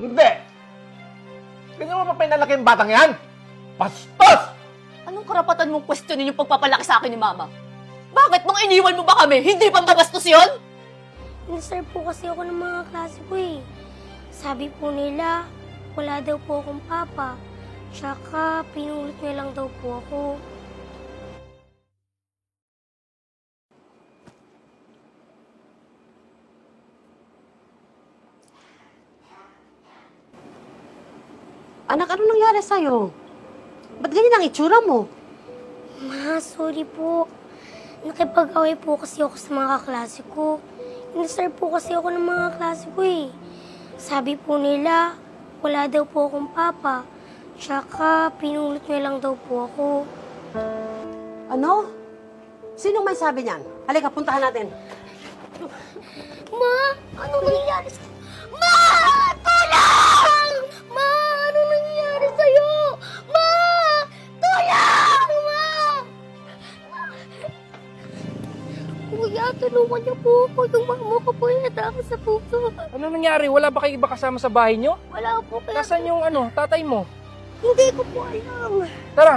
Hindi! Ganyan mo pa pinalaki yung batang yan? Bastos! Anong karapatan mong questionin yung pagpapalaki sa akin ni Mama? Bakit nung iniwan mo ba kami, hindi pa mabastos yun? Niserve po kasi ako ng mga klase ko eh. Sabi po nila, wala daw po akong papa. Tsaka, pinulot niya lang daw po ako. Anak, ano nangyari sa'yo? Ba't ganyan ang itsura mo? Ma, sorry po. Nakipag-away po kasi ako sa mga kaklase ko. Niserve po kasi ako ng mga klase ko eh. Sabi po nila, wala daw po akong papa. Tsaka, pinulot niya lang daw po ako. Ano? Sinong may sabi niyan? Halika, puntahan natin. Ma, ano nangyayari sa... Ma! Tulong! Ma, ano nangyayari sa'yo? Ma! Tulong! Ma! Kuya, tulungan niyo po ako. Yung mama ko po yung natake sa puso. Ano nangyari? Wala ba kayo iba kasama sa bahay nyo? Wala po kaya... Nasaan yung tatay mo? Hindi ko po alam. Tara!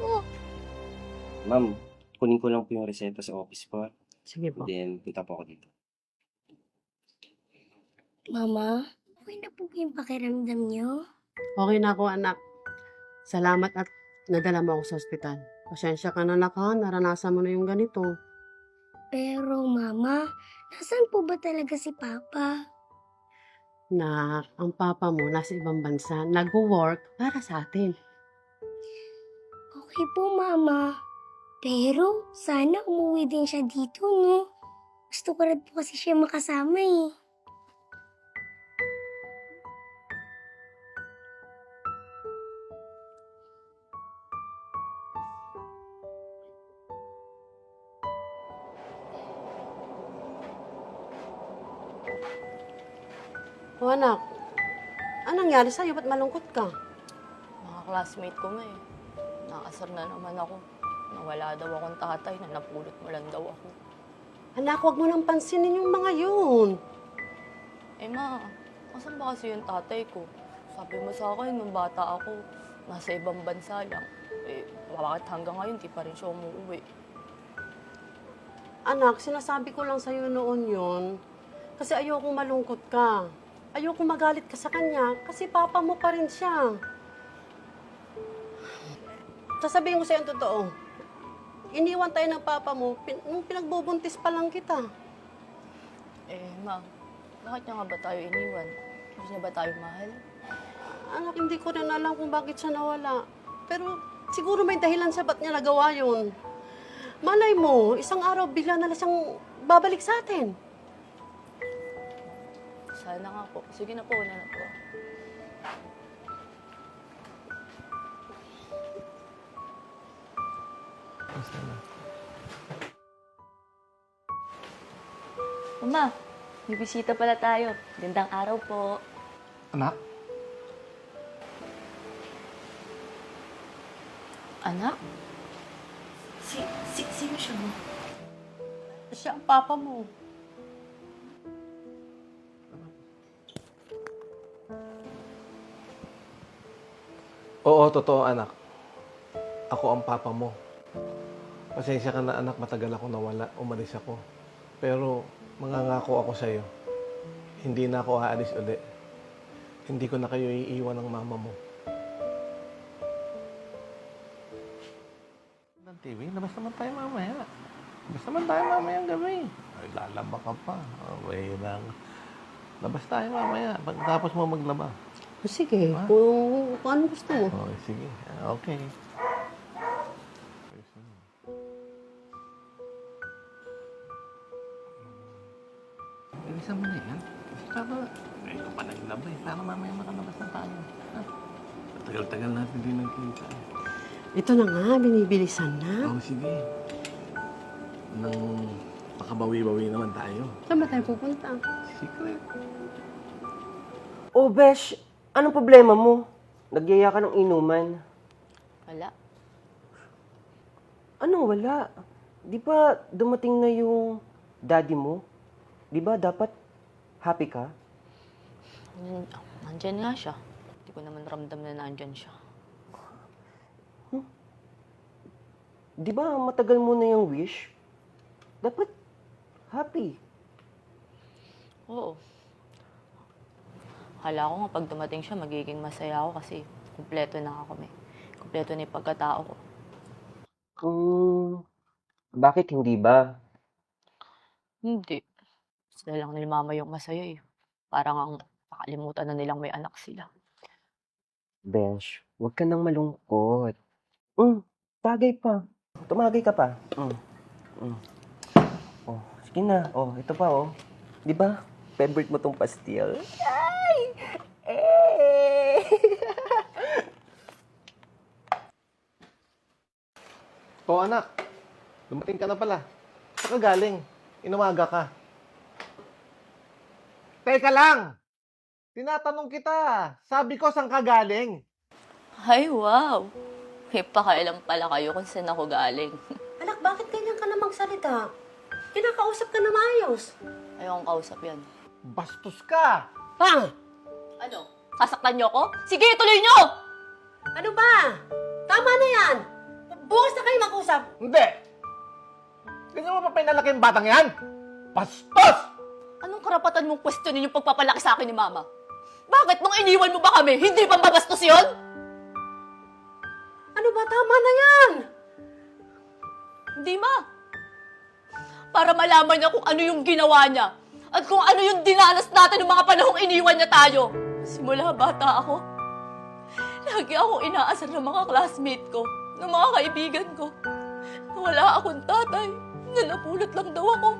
Oh, Ma'am, kunin ko lang po yung reseta sa office po. Sige po. Then, punta po ako dito. Mama, okay na po yung pakiramdam niyo? Okay na ako, anak. Salamat at nadala mo ako sa ospital. Pasensya ka na, anak, ha? Naranasan mo na yung ganito. Pero mama, nasaan po ba talaga si Papa? Nak, ang papa mo nasa ibang bansa, nag-work para sa atin. Okay po, Mama. Pero, sana umuwi din siya dito, no? Gusto ko rin po kasi siya makasama, eh. O anak, anong nangyari sa'yo? Ba't malungkot ka? Mga classmate ko nga eh. Nakasar na naman ako. Nawala daw akong tatay na napulot mo lang daw ako. Anak, huwag mo nang pansinin yung mga yun. Eh ma, asan ba kasi yung tatay ko? Sabi mo sa akin nung bata ako, nasa ibang bansa lang. Eh, bakit hanggang ngayon di pa rin siya umuwi? Anak, sinasabi ko lang sa'yo noon yun. Kasi ayokong malungkot ka. Ayokong magalit ka sa kanya kasi papa mo pa rin siya. Sasabihin ko sa'yo ang totoo. Iniwan tayo ng papa mo nung pinagbubuntis pa lang kita. Eh ma, bakit niya nga ba tayo iniwan? Gusto niya ba tayo mahal? Anak, hindi ko rin alam kung bakit siya nawala. Pero siguro may dahilan siya ba't niya nagawa yun. Malay mo, isang araw bigla na lang siyang babalik sa atin. Sana nga po. Sige na po, una na po. Mama, may bisita pala tayo. Gandang araw po. Anak? Anak? Sino siya mo? Siya ang papa mo. Oo, totoo anak. Ako ang papa mo. Pasensya ka na anak, matagal ako nawala, umalis ako. Pero mangangako ako sa'yo, hindi na ako aalis uli. Hindi ko na kayo iiwan ng mama mo. Ng TV, labas naman tayo mamaya. Labas naman tayo mamayang gabi. Ay, lalaba ka pa. Okay lang. Labas tayo mamaya, pagkatapos mo maglaba. O sige, kung ano gusto mo. Okay, sige. Okay. Bilisan mo na yan. Para, ko pa naglaba eh. Para mamaya makalabas na tayo. Ha? Tagal-tagal natin din nagkita. Ito na nga, binibilisan na. Sige. Nang makabawi-bawi naman tayo. Saan ba tayo pupunta? Secret. Oh, Besh, anong problema mo? Nagyaya ka ng inuman. Wala. Ano, wala? Di ba dumating na yung daddy mo? Di ba dapat happy ka? nandyan nga siya. Hindi ko naman ramdam na nandyan siya. Di ba matagal mo na yung wish? Dapat happy. Oo. Akala ko nga pag dumating siya, magiging masaya ako kasi kumpleto na kami. Kumpleto na yung pagkatao ko. Bakit hindi ba? Hindi. Sila lang nila mama yung masaya eh. Parang ang nakalimutan na nilang may anak sila. Bench, huwag ka nang malungkot. Tagay pa. Tumagay ka pa. Oh, sige na. Oh, ito pa oh. Di ba? Favorite mo tong pastil? Ay! Eh! O anak, dumating ka na pala. Saan ka galing? Inumaga ka. Teka lang! Tinatanong kita. Sabi ko, saan ka galing? Ay, wow! May pakailan pala kayo kung saan ako galing. Anak, bakit ganyan ka na magsalita? Kinakausap ka na maayos. Ayokong kausap yan. Bastos ka! Pa! Ano? Sasaktan niyo ako? Sige, tuloy niyo! Ano ba? Tama na yan! Bukas na kayo mag-usap. Hindi! Ganyan mo pa pinalaki yung batang yan? Bastos! Anong karapatan mong questionin yung pagpapalaki sa akin ni Mama? Bakit nung iniwan mo ba kami, hindi pa mabastos yun? Ano ba? Tama na yan! Hindi, Ma. Para malaman niya kung ano yung ginawa niya at kung ano yung dinanas natin ng mga panahong iniwan niya tayo. Simula bata ako, lagi akong inaasar ng mga classmate ko, ng mga kaibigan ko. Wala akong tatay, na napulot lang daw ako.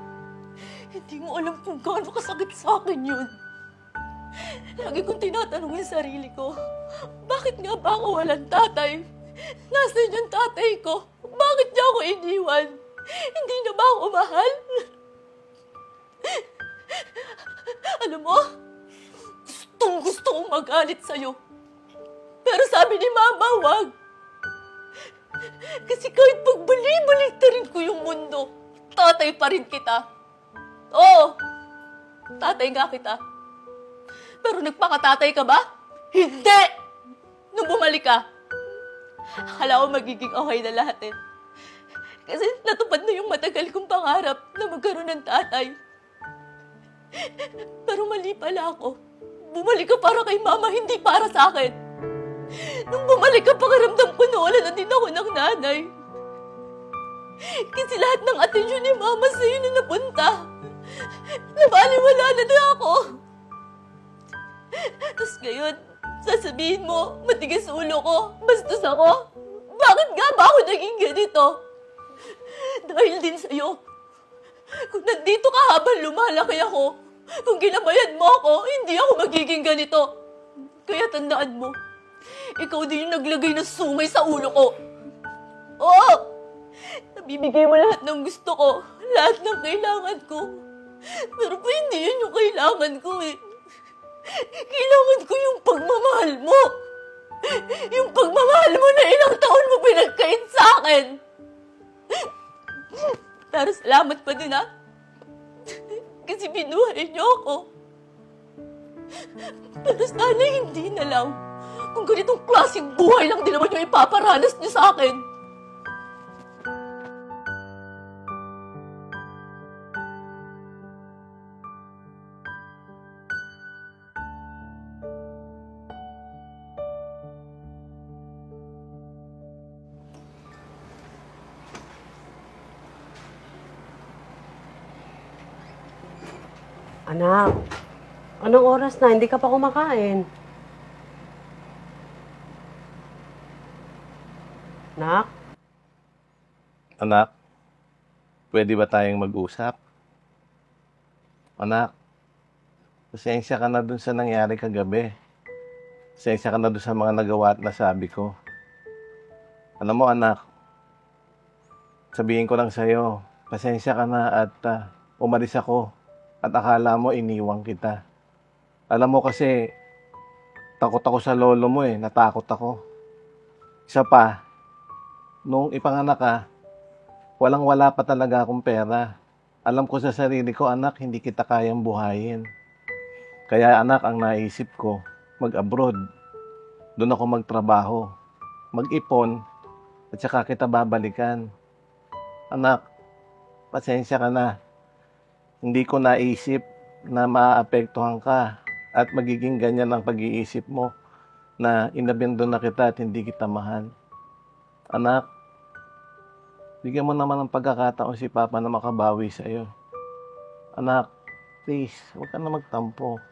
Hindi mo alam kung gaano kasakit sa akin yun. Lagi kong tinatanong yung sarili ko, bakit nga ba ako walang tatay? Nasaan yung tatay ko? Bakit niya ako iniwan? Hindi na ba ako mahal? Alam mo, gusto kong magalit sa'yo. Pero sabi ni Mama, wag. Kasi kahit pagbali-baliktarin ko yung mundo, tatay pa rin kita. Oo, tatay nga kita. Pero nagpakatatay ka ba? Hindi! Nung bumalik ka, akala ko magiging okay na lahat eh. Kasi natupad na yung matagal kong pangarap na magkaroon ng tatay. Pero mali pala ako. Bumalik ka para kay Mama, hindi para sa akin. Nung bumalik ka, pakiramdam ko na wala na din ako ng nanay. Kasi lahat ng atensyon ni Mama sa'yo na napunta. Nabaliwala na din ako. Tapos ngayon, sasabihin mo, matigas ulo ko, bastos ako. Bakit nga ba ako naging ganito? Dahil din sa'yo. Kung nandito ka habang lumalaki ako, kung ginabayan mo ako, hindi ako magiging ganito. Kaya tandaan mo, ikaw din yung naglagay ng sumay sa ulo ko. Oo! Nabibigay mo lahat ng gusto ko, lahat ng kailangan ko. Pero pa hindi yun yung kailangan ko eh. Kailangan ko yung pagmamahal mo. Yung pagmamahal mo na ilang taon mo pinagkait sa akin. Pero salamat pa din ha. Kasi binuhay niyo ako. Pero sana hindi na lang. Kung ganitong klaseng buhay lang din naman yung ipaparanas niyo sa akin. Anak, anong oras na? Hindi ka pa kumakain. Nak? Anak, pwede ba tayong mag-usap? Anak, pasensya ka na dun sa nangyari kagabi. Pasensya ka na dun sa mga nagawa at nasabi ko. Alam mo anak, sabihin ko lang sa'yo, pasensya ka na at umalis ako at akala mo iniwang kita. Alam mo kasi, takot ako sa lolo mo eh, natakot ako. Isa pa, nung ipanganak ka, walang-wala pa talaga akong pera. Alam ko sa sarili ko, anak, hindi kita kayang buhayin. Kaya anak, ang naisip ko, mag-abroad. Doon ako magtrabaho, mag-ipon, at saka kita babalikan. Anak, pasensya ka na. Hindi ko naisip na maaapektuhan ka at magiging ganyan ang pag-iisip mo na inabandon na kita at hindi kita mahal. Anak, bigyan mo naman ng pagkakataon si Papa na makabawi sa'yo. Anak, please, huwag ka na magtampo.